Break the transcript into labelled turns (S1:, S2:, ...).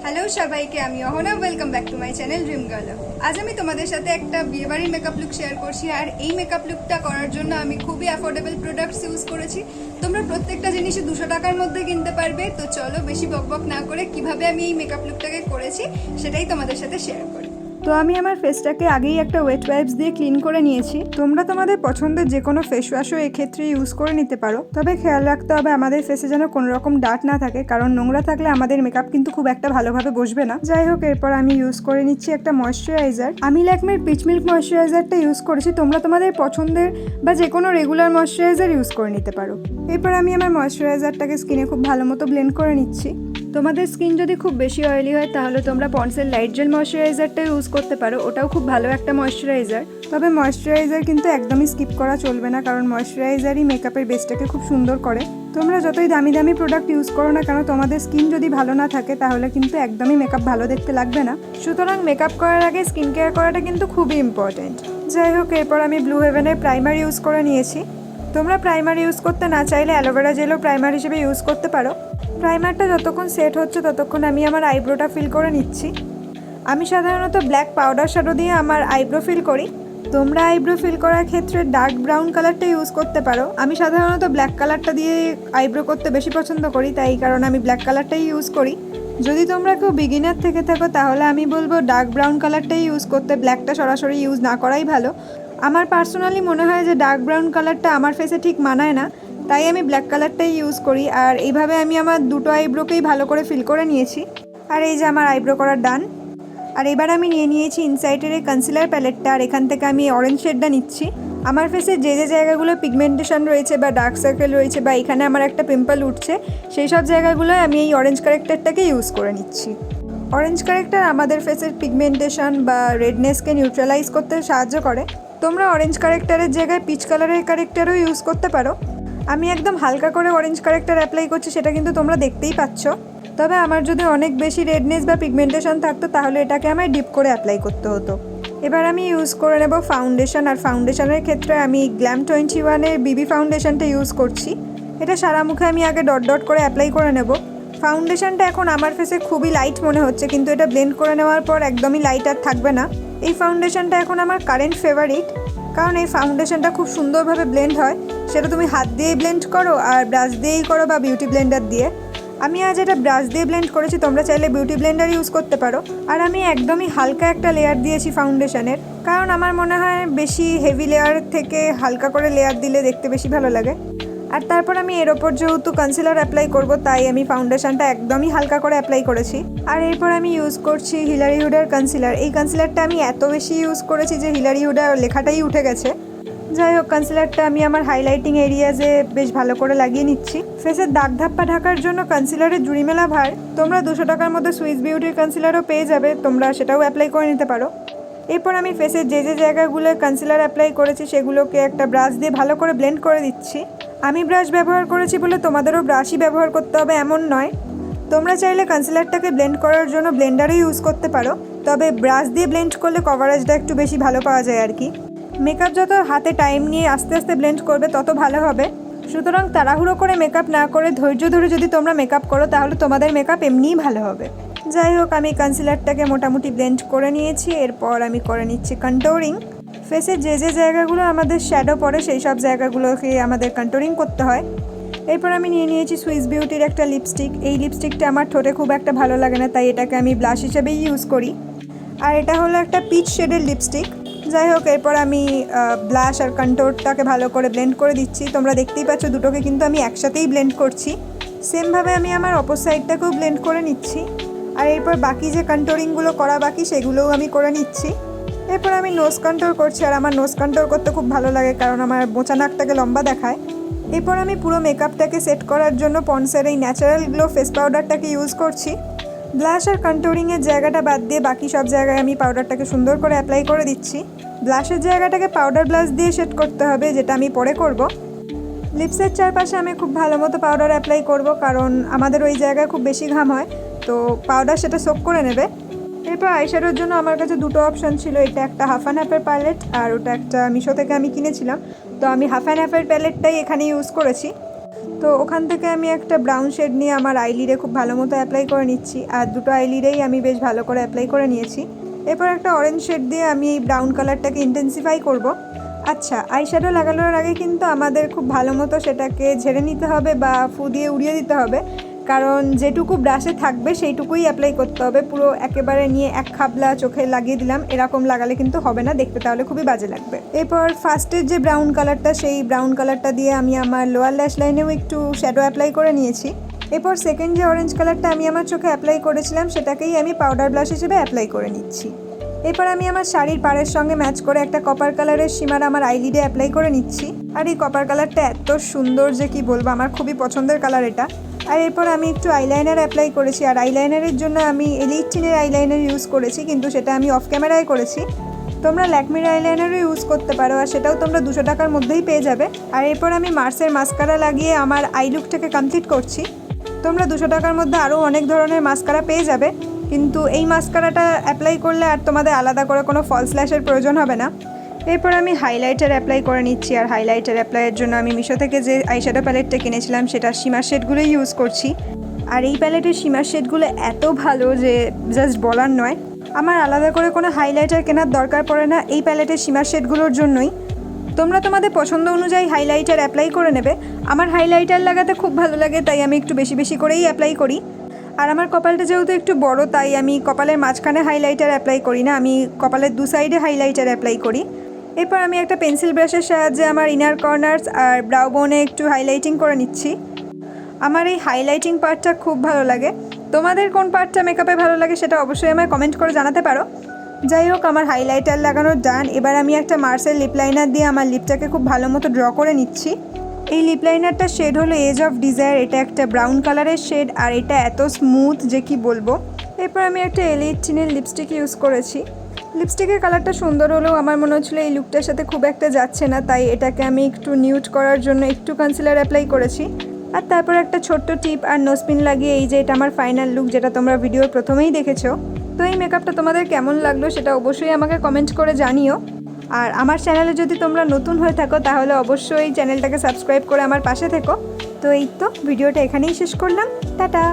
S1: Hello সবাইকে, আমি Ahana. Welcome back to my channel dream girl. আজ আমি তোমাদের সাথে একটা বিয়েবাড়ির মেকআপ লুক শেয়ার করছি। আর এই মেকআপ লুকটা করার জন্য আমি খুবই অ্যাফোর্ডেবল প্রোডাক্টস ইউজ করেছি। তোমরা প্রত্যেকটা জিনিসই 200 টাকার মধ্যে কিনতে পারবে। তো চলো বেশি বকবক না করে কিভাবে আমি এই মেকআপ লুকটাকে করেছি সেটাই তোমাদের সাথে শেয়ার করি। তো আমি আমার ফেসটাকে আগেই একটা ওয়েট ওয়াইপস দিয়ে ক্লিন করে নিয়েছি। তোমরা তোমাদের পছন্দের যে কোনো ফেস ওয়াশও এক্ষেত্রে ইউজ করে নিতে পারো, তবে খেয়াল রাখতে হবে আমাদের ফেসে যেন কোনো রকম ডার্ট না থাকে, কারণ নোংরা থাকলে আমাদের মেকআপ কিন্তু খুব একটা ভালোভাবে বসবে না। যাই হোক, এরপর আমি ইউজ করে নিচ্ছি একটা ময়শ্চারাইজার। আমি ল্যাকমের পিচ মিল্ক ময়শ্চারাইজারটা ইউজ করেছি। তোমরা তোমাদের পছন্দের বা যে কোনো রেগুলার ময়শ্চারাইজার ইউজ করে নিতে পারো। এরপর আমি আমার ময়শ্চারাইজারটাকে স্কিনে খুব ভালো মতো ব্লেন্ড করে নিচ্ছি। তোমাদের স্কিন যদি খুব বেশি অয়েলি হয় তাহলে তোমরা পন্ডসের লাইট জেল ময়শ্চারাইজারটা ইউজ করতে পারো, ওটাও খুব ভালো একটা ময়শ্চারাইজার। তবে ময়শ্চারাইজার কিন্তু একদমই স্কিপ করা চলবে না, কারণ ময়শ্চারাইজারই মেকআপের বেসটাকে খুব সুন্দর করে। তোমরা যতই দামি দামি প্রোডাক্ট ইউজ করো না কেন, তোমাদের স্কিন যদি ভালো না থাকে তাহলে কিন্তু একদমই মেকআপ ভালো দেখতে লাগবে না। সুতরাং মেকআপ করার আগে স্কিন কেয়ার করাটা কিন্তু খুবই ইম্পর্টেন্ট। যাই হোক, এরপর আমি ব্লু হেভেনের প্রাইমার ইউজ করে নিয়েছি। তোমরা প্রাইমার ইউজ করতে না চাইলে অ্যালোভেরা জেলও প্রাইমার হিসেবে ইউজ করতে পারো। প্রাইমারটা যতক্ষণ সেট হচ্ছে ততক্ষণ আমি আমার আইব্রোটা ফিল করে নিচ্ছি। আমি সাধারণত ব্ল্যাক পাউডার শ্যাডো দিয়ে আমার আইব্রো ফিল করি। তোমরা আইব্রো ফিল করার ক্ষেত্রে ডার্ক ব্রাউন কালারটা ইউজ করতে পারো। আমি সাধারণত ব্ল্যাক কালারটা দিয়ে আইব্রো করতে বেশি পছন্দ করি, তাই কারণে আমি ব্ল্যাক কালারটাই ইউজ করি। যদি তোমরা কেউ বিগিনার থেকে থাকো তাহলে আমি বলবো ডার্ক ব্রাউন কালারটাই ইউজ করতে, ব্ল্যাকটা সরাসরি ইউজ না করাই ভালো। আমার পার্সোনালি মনে হয় যে ডার্ক ব্রাউন কালারটা আমার ফেসে ঠিক মানায় না, তাই আমি ব্ল্যাক কালারটাই ইউজ করি। আর এইভাবে আমি আমার দুটো আইব্রোকেই ভালো করে ফিল করে নিয়েছি। আর এই যে আমার আইব্রো করার ডান। আর এবার আমি নিয়ে নিয়েছি ইনসাইটের এই কনসিলার প্যালেটটা, আর এখান থেকে আমি অরেঞ্জ শেডটা নিচ্ছি। আমার ফেসে যে যে জায়গাগুলো পিগমেন্টেশন রয়েছে বা ডার্ক সার্কেল রয়েছে বা এখানে আমার একটা পিম্পল উঠছে, সেই সব জায়গাগুলোয় আমি এই অরেঞ্জ কারেক্টারটাকে ইউজ করে নিচ্ছি। অরেঞ্জ কারেক্টার আমাদের ফেসের পিগমেন্টেশন বা রেডনেসকে নিউট্রালাইজ করতে সাহায্য করে। তোমরা অরেঞ্জ কারেক্টারের জায়গায় পিচ কালারের কারেক্টারও ইউজ করতে পারো। আমি একদম হালকা করে অরেঞ্জ কারেক্টার অ্যাপ্লাই করছি, সেটা কিন্তু তোমরা দেখতেই পাচ্ছ। তবে আমার যদি অনেক বেশি রেডনেস বা পিগমেন্টেশন থাকতো তাহলে এটাকে আমায় ডিপ করে অ্যাপ্লাই করতে হতো। এবার আমি ইউজ করে নেব ফাউন্ডেশন। আর ফাউন্ডেশনের ক্ষেত্রে আমি গ্ল্যাম 21-এর বিবি ফাউন্ডেশনটা ইউজ করছি। এটা সারা মুখে আমি আগে ডট ডট করে অ্যাপ্লাই করে নেব। ফাউন্ডেশনটা এখন আমার ফেসে খুবই লাইট মনে হচ্ছে, কিন্তু এটা ব্লেন্ড করে নেওয়ার পর একদমই লাইট আর থাকবে না। এই ফাউন্ডেশনটা এখন আমার কারেন্ট ফেভারিট, কারণ এই ফাউন্ডেশনটা খুব সুন্দরভাবে ব্লেন্ড হয়। সেটা তুমি হাত দিয়েই ব্লেন্ড করো আর ব্রাশ দিয়েই করো বা বিউটি ব্লেন্ডার দিয়ে। আমি আজ এটা ব্রাশ দিয়ে ব্লেন্ড করেছি, তোমরা চাইলে বিউটি ব্লেন্ডার ইউজ করতে পারো। আর আমি একদমই হালকা একটা লেয়ার দিয়েছি ফাউন্ডেশনের, কারণ আমার মনে হয় বেশি হেভি লেয়ার থেকে হালকা করে লেয়ার দিলে দেখতে বেশি ভালো লাগে। আর তারপর আমি এর ওপর যেহেতু কনসিলার অ্যাপ্লাই করব, তাই আমি ফাউন্ডেশনটা একদমই হালকা করে অ্যাপ্লাই করেছি। আর এরপর আমি ইউজ করছি হিলারি হুডার কনসিলার। এই কনসিলারটা আমি এত বেশি ইউজ করেছি যে হিলারি হুডার লেখাটাই উঠে গেছে। যাই হোক, কনসিলারটা আমি আমার হাইলাইটিং এরিয়াজে বেশ ভালো করে লাগিয়ে নিচ্ছি। ফেসের দাগ ধাপ্পা ঢাকার জন্য কনসিলারের জুড়িমেলা ভার তোমরা 200 টাকার মধ্যে সুইস বিউটির কনসিলারও পেয়ে যাবে, তোমরা সেটাও অ্যাপ্লাই করে নিতে পারো। এরপর আমি ফেসের যে যে জায়গাগুলো কনসিলার অ্যাপ্লাই করেছি সেগুলোকে একটা ব্রাশ দিয়ে ভালো করে ব্লেন্ড করে দিচ্ছি। আমি ব্রাশ ব্যবহার করেছি বলে তোমাদেরও ব্রাশই ব্যবহার করতে হবে এমন নয়। তোমরা চাইলে কনসিলারটাকে ব্লেন্ড করার জন্য ব্লেন্ডারও ইউজ করতে পারো, তবে ব্রাশ দিয়ে ব্লেন্ড করলে কভারেজটা একটু বেশি ভালো পাওয়া যায় আর কি। মেকআপ যত হাতে টাইম নিয়ে আস্তে আস্তে ব্লেন্ড করবে তত ভালো হবে। সুতরাং তাড়াহুড়ো করে মেকআপ না করে ধৈর্য ধরে যদি তোমরা মেকআপ করো তাহলে তোমাদের মেকআপ এমনিই ভালো হবে। যাই হোক, আমি কনসিলারটাকে মোটামুটি ব্লেন্ড করে নিয়েছি। এরপর আমি করে নিচ্ছি কন্ট্যুরিং। ফেসে যে যে জায়গাগুলো আমাদের শ্যাডো পড়ে সেই সব জায়গাগুলোকে আমাদের কন্ট্যুরিং করতে হয়। এরপর আমি নিয়ে নিয়েছি সুইস বিউটির একটা লিপস্টিক। এই লিপস্টিকটা আমার ঠোঁটে খুব একটা ভালো লাগে না, তাই এটাকে আমি ব্লাশ হিসেবেই ইউজ করি। আর এটা হলো একটা পিচ শেডের লিপস্টিক। যাই হোক, এরপর আমি ব্লাশ আর কন্ট্যুরটাকে ভালো করে ব্লেন্ড করে দিচ্ছি। তোমরা দেখতেই পাচ্ছ দুটোকে কিন্তু আমি একসাথেই ব্লেন্ড করছি। সেমভাবে আমি আমার অপর সাইডটাকেও ব্লেন্ড করে নিচ্ছি। আর এরপর বাকি যে কন্ট্যুরিংগুলো করা বাকি সেগুলোও আমি করে নিচ্ছি। এরপর আমি নোজ কন্ট্যুর করছি। আর আমার নোজ কন্ট্যুর করতে খুব ভালো লাগে, কারণ আমার বোঁচা নাকটাকে লম্বা দেখায়। এরপর আমি পুরো মেকআপটাকে সেট করার জন্য পন্ডসের এই ন্যাচারাল গ্লো ফেস পাউডারটাকে ইউজ করছি। ব্লাশ আর কন্ট্যুরিংয়ের জায়গাটা বাদ দিয়ে বাকি সব জায়গায় আমি পাউডারটাকে সুন্দর করে অ্যাপ্লাই করে দিচ্ছি। ব্লাশের জায়গাটাকে পাউডার ব্লাশ দিয়ে সেট করতে হবে, যেটা আমি পরে করব। লিপসের চারপাশে আমি খুব ভালো মতো পাউডার অ্যাপ্লাই করব, কারণ আমাদের ওই জায়গায় খুব বেশি ঘাম হয়, তো পাউডার সেটা সোক করে নেবে। এরপর আইশ্যাডোর জন্য আমার কাছে দুটো অপশান ছিল, এটা একটা হাফ অ্যান্ড হাফের প্যালেট আর ওটা একটা মিশো থেকে আমি কিনেছিলাম। তো আমি হাফ অ্যান্ড হাফের প্যালেটটাই এখানে ইউজ করেছি। তো ওখান থেকে আমি একটা ব্রাউন শেড নিয়ে আমার আইলিডে খুব ভালো মতো অ্যাপ্লাই করে নিচ্ছি, আর দুটো আইলিডেই আমি বেশ ভালো করে অ্যাপ্লাই করে নিয়েছি। এরপর একটা অরেঞ্জ শেড দিয়ে আমি এই ব্রাউন কালারটাকে ইন্টেন্সিফাই করব। আচ্ছা, আই শ্যাডো লাগানোর আগে কিন্তু আমাদের খুব ভালো মতো সেটাকে ঝেড়ে নিতে হবে বা ফু দিয়ে উড়িয়ে দিতে হবে, কারণ যেটুকু ব্রাশে থাকবে সেইটুকুই অ্যাপ্লাই করতে হবে। পুরো একেবারে নিয়ে এক খাবলা চোখে লাগিয়ে দিলাম এরকম লাগালে কিন্তু হবে না, দেখতে তাহলে খুবই বাজে লাগবে। এরপর ফার্স্টের যে ব্রাউন কালারটা, সেই ব্রাউন কালারটা দিয়ে আমি আমার লোয়ার ল্যাশ লাইনেও একটু শ্যাডো অ্যাপ্লাই করে নিয়েছি। এরপর সেকেন্ড যে অরেঞ্জ কালারটা আমি আমার চোখে অ্যাপ্লাই করেছিলাম সেটাকেই আমি পাউডার ব্লাশ হিসেবে অ্যাপ্লাই করে নিচ্ছি। এরপর আমি আমার শাড়ির পাড়ের সঙ্গে ম্যাচ করে একটা কপার কালারের শিমার আমার আইলিডে অ্যাপ্লাই করে নিচ্ছি। আর এই কপার কালারটা এত সুন্দর যে কি বলবো, আমার খুবই পছন্দের কালার এটা। আর এরপর আমি একটু আইলাইনার অ্যাপ্লাই করেছি, আর আইলাইনারের জন্য আমি এলিটিনের আইলাইনার ইউজ করেছি, কিন্তু সেটা আমি অফ ক্যামেরায় করেছি। তোমরা ল্যাকমির আইলাইনারও ইউজ করতে পারো, আর সেটাও তোমরা 200 টাকার মধ্যেই পেয়ে যাবে। আর এরপর আমি মার্সের মাস্কারা লাগিয়ে আমার আই লুকটাকে কমপ্লিট করছি। তোমরা 200 টাকার মধ্যে আরও অনেক ধরনের মাস্কারা পেয়ে যাবে, কিন্তু এই মাস্কারাটা অ্যাপ্লাই করলে আর তোমাদের আলাদা করে কোনো ফলস ল্যাশের প্রয়োজন হবে না। এরপর আমি হাইলাইটার অ্যাপ্লাই করে নিচ্ছি, আর হাইলাইটার অ্যাপ্লাইয়ের জন্য আমি মিশো থেকে যে আইশ্যাডো প্যালেটটা কিনেছিলাম সেটা শিমার শেডগুলোই ইউজ করছি। আর এই প্যালেটের শিমার শেডগুলো এত ভালো যে জাস্ট বলার নয়। আমার আলাদা করে কোনো হাইলাইটার কেনার দরকার পড়ে না এই প্যালেটের শিমার শেডগুলোর জন্যই। তোমরা তোমাদের পছন্দ অনুযায়ী হাইলাইটার অ্যাপ্লাই করে নেবে। আমার হাইলাইটার লাগাতে খুব ভালো লাগে, তাই আমি একটু বেশি বেশি করেই অ্যাপ্লাই করি। আর আমার কপালটা যেহেতু একটু বড়, তাই আমি কপালের মাঝখানে হাইলাইটার অ্যাপ্লাই করি না, আমি কপালের দু সাইডে হাইলাইটার অ্যাপ্লাই করি। এরপর আমি একটা পেন্সিল ব্রাশের সাহায্যে আমার ইনার কর্নার্স আর ব্রাউ বোনে একটু হাইলাইটিং করে নিচ্ছি। আমার এই হাইলাইটিং পার্টটা খুব ভালো লাগে। তোমাদের কোন পার্টটা মেকআপে ভালো লাগে সেটা অবশ্যই আমায় কমেন্ট করে জানাতে পারো। যাই হোক, আমার হাইলাইটার লাগানোর ডান। এবার আমি একটা মার্সেল লিপ লাইনার দিয়ে আমার লিপটাকে খুব ভালো মতো ড্র করে নিচ্ছি। এই লিপ লাইনারটার শেড হলো এজ অফ ডিজায়ার। এটা একটা ব্রাউন কালারের শেড, আর এটা এত স্মুথ যে কি বলবো। এরপর আমি একটা এলিটিনের লিপস্টিক ইউজ করেছি। লিপস্টিকের কালারটা সুন্দর হলেও আমার মনে হচ্ছিলো এই লুকটার সাথে খুব একটা যাচ্ছে না, তাই এটাকে আমি একটু নিউড করার জন্য একটু কনসিলার অ্যাপ্লাই করেছি। আর তারপর একটা ছোট্ট টিপ আর নোজপিন লাগিয়ে এই যে এটা আমার ফাইনাল লুক, যেটা তোমরা ভিডিওর প্রথমেই দেখেছো। তো এই মেকআপটা তোমাদের কেমন লাগলো সেটা অবশ্যই আমাকে কমেন্ট করে জানিও। আর আমার চ্যানেলে যদি তোমরা নতুন হয়ে থাকো তাহলে অবশ্যই চ্যানেলটাকে সাবস্ক্রাইব করে আমার পাশে থেকো। তো এই তো ভিডিওটা এখানেই শেষ করলাম, টাটা।